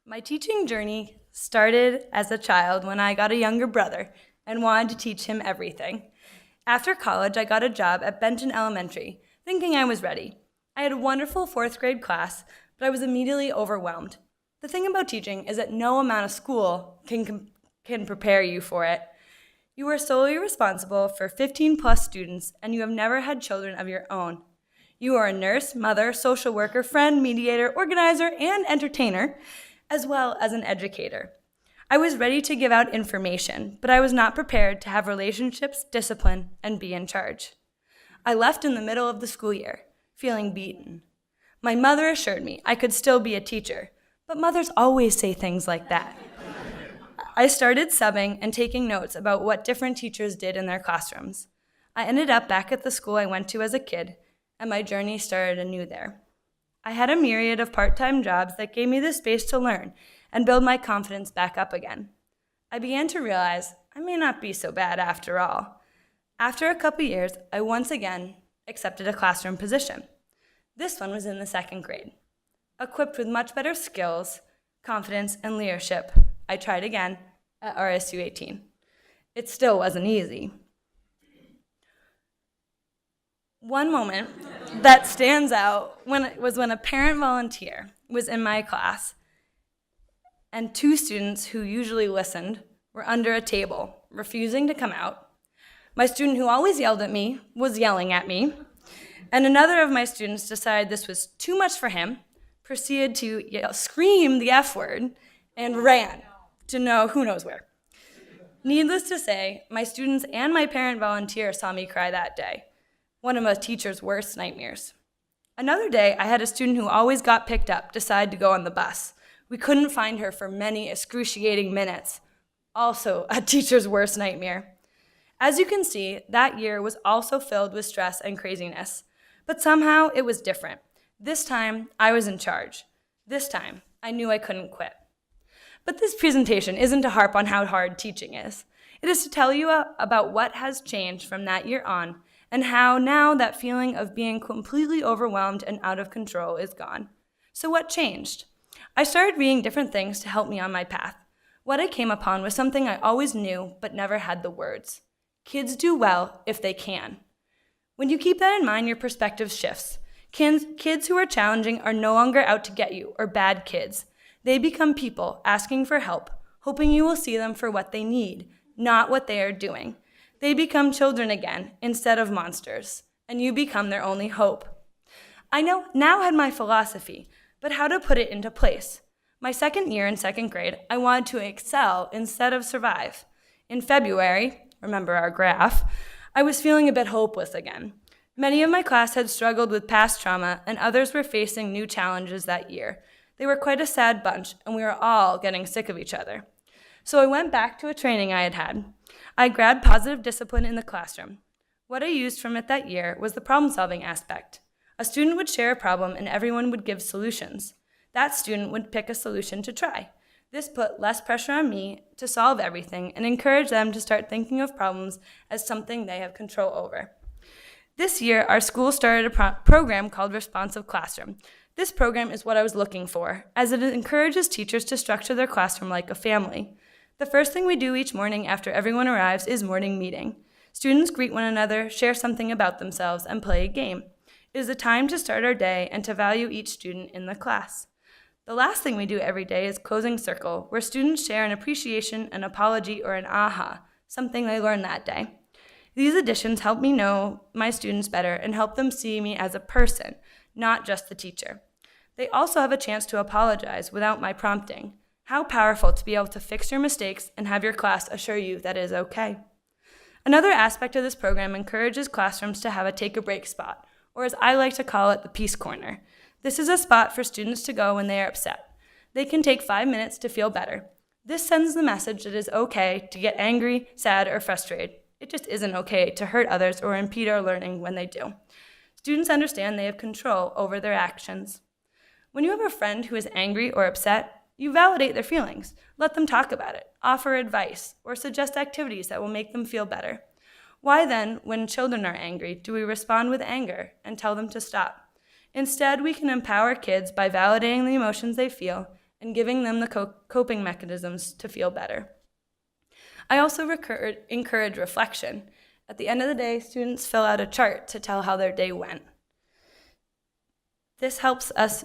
My teaching journey started as a child when I got a younger brother and wanted to teach him everything. After college, I got a job at Benton Elementary, thinking I was ready. I had a wonderful fourth grade class, but I was immediately overwhelmed. The thing about teaching is that no amount of school can prepare you for it. You are solely responsible for 15 plus students, and you have never had children of your own. You are a nurse, mother, social worker, friend, mediator, organizer, and entertainer, as well as an educator. I was ready to give out information, but I was not prepared to have relationships, discipline, and be in charge. I left in the middle of the school year, feeling beaten. My mother assured me I could still be a teacher, but mothers always say things like that. I started subbing and taking notes about what different teachers did in their classrooms. I ended up back at the school I went to as a kid, and my journey started anew there. I had a myriad of part-time jobs that gave me the space to learn and build my confidence back up again. I began to realize I may not be so bad after all. After a couple years, I once again accepted a classroom position. This one was in the second grade. Equipped with much better skills, confidence, and leadership, I tried again at RSU 18. It still wasn't easy. One moment that stands out was when a parent volunteer was in my class and two students who usually listened were under a table, refusing to come out. My student who always yelled at me was yelling at me, and another of my students decided this was too much for him, proceeded to scream the F word, and ran to who knows where. Needless to say, my students and my parent volunteer saw me cry that day. One of a teacher's worst nightmares. Another day, I had a student who always got picked up decide to go on the bus. We couldn't find her for many excruciating minutes. Also, a teacher's worst nightmare. As you can see, that year was also filled with stress and craziness. But somehow, it was different. This time, I was in charge. This time, I knew I couldn't quit. But this presentation isn't to harp on how hard teaching is. It is to tell you about what has changed from that year on, and how now that feeling of being completely overwhelmed and out of control is gone. So what changed? I started reading different things to help me on my path. What I came upon was something I always knew but never had the words. Kids do well if they can. When you keep that in mind, your perspective shifts. Kids who are challenging are no longer out to get you or bad kids. They become people asking for help, hoping you will see them for what they need, not what they are doing. They become children again instead of monsters, and you become their only hope. I now had my philosophy, but how to put it into place. My second year in second grade, I wanted to excel instead of survive. In February, remember our graph, I was feeling a bit hopeless again. Many of my class had struggled with past trauma, and others were facing new challenges that year. They were quite a sad bunch, and we were all getting sick of each other. So I went back to a training I had had. I grabbed positive discipline in the classroom. What I used from it that year was the problem-solving aspect. A student would share a problem and everyone would give solutions. That student would pick a solution to try. This put less pressure on me to solve everything and encouraged them to start thinking of problems as something they have control over. This year, our school started a program called Responsive Classroom. This program is what I was looking for, as it encourages teachers to structure their classroom like a family. The first thing we do each morning after everyone arrives is morning meeting. Students greet one another, share something about themselves, and play a game. It is a time to start our day and to value each student in the class. The last thing we do every day is closing circle, where students share an appreciation, an apology, or an aha, something they learned that day. These additions help me know my students better and help them see me as a person, not just the teacher. They also have a chance to apologize without my prompting. How powerful to be able to fix your mistakes and have your class assure you that it is okay. Another aspect of this program encourages classrooms to have a take-a-break spot, or as I like to call it, the peace corner. This is a spot for students to go when they are upset. They can take 5 minutes to feel better. This sends the message that it is okay to get angry, sad, or frustrated. It just isn't okay to hurt others or impede our learning when they do. Students understand they have control over their actions. When you have a friend who is angry or upset, you validate their feelings, let them talk about it, offer advice, or suggest activities that will make them feel better. Why then, when children are angry, do we respond with anger and tell them to stop? Instead, we can empower kids by validating the emotions they feel and giving them the coping mechanisms to feel better. I also encourage reflection. At the end of the day, students fill out a chart to tell how their day went. This helps us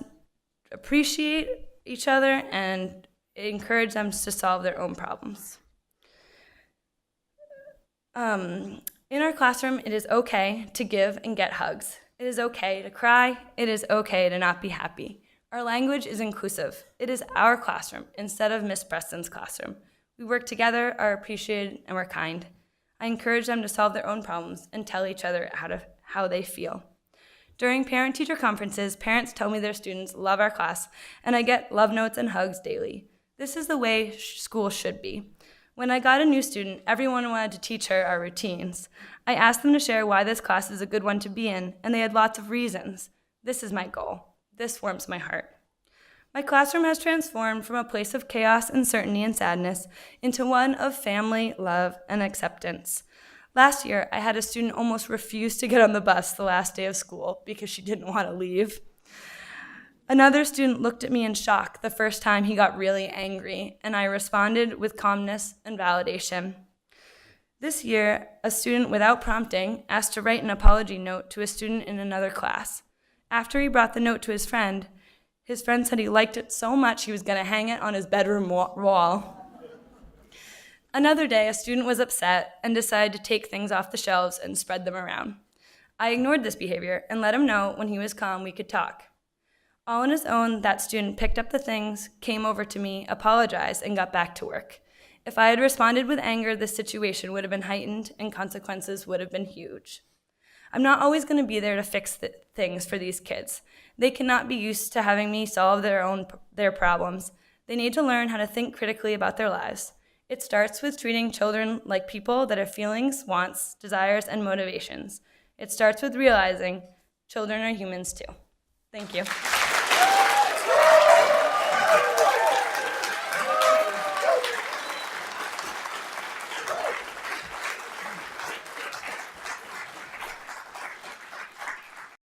appreciate each other and encourage them to solve their own problems. In our classroom, it is okay to give and get hugs. It is okay to cry. It is okay to not be happy. Our language is inclusive. It is our classroom instead of Miss Preston's classroom. We work together, are appreciated, and we're kind. I encourage them to solve their own problems and tell each other how they feel. During parent-teacher conferences, parents tell me their students love our class, and I get love notes and hugs daily. This is the way school should be. When I got a new student, everyone wanted to teach her our routines. I asked them to share why this class is a good one to be in, and they had lots of reasons. This is my goal. This warms my heart. My classroom has transformed from a place of chaos, uncertainty, and sadness into one of family, love, and acceptance. Last year, I had a student almost refuse to get on the bus the last day of school because she didn't want to leave. Another student looked at me in shock the first time he got really angry, and I responded with calmness and validation. This year, a student, without prompting, asked to write an apology note to a student in another class. After he brought the note to his friend said he liked it so much he was going to hang it on his bedroom wall. Another day, a student was upset and decided to take things off the shelves and spread them around. I ignored this behavior and let him know when he was calm we could talk. All on his own, that student picked up the things, came over to me, apologized, and got back to work. If I had responded with anger, this situation would have been heightened and consequences would have been huge. I'm not always going to be there to fix things for these kids. They cannot be used to having me solve their problems. They need to learn how to think critically about their lives. It starts with treating children like people that have feelings, wants, desires, and motivations. It starts with realizing children are humans too. Thank you.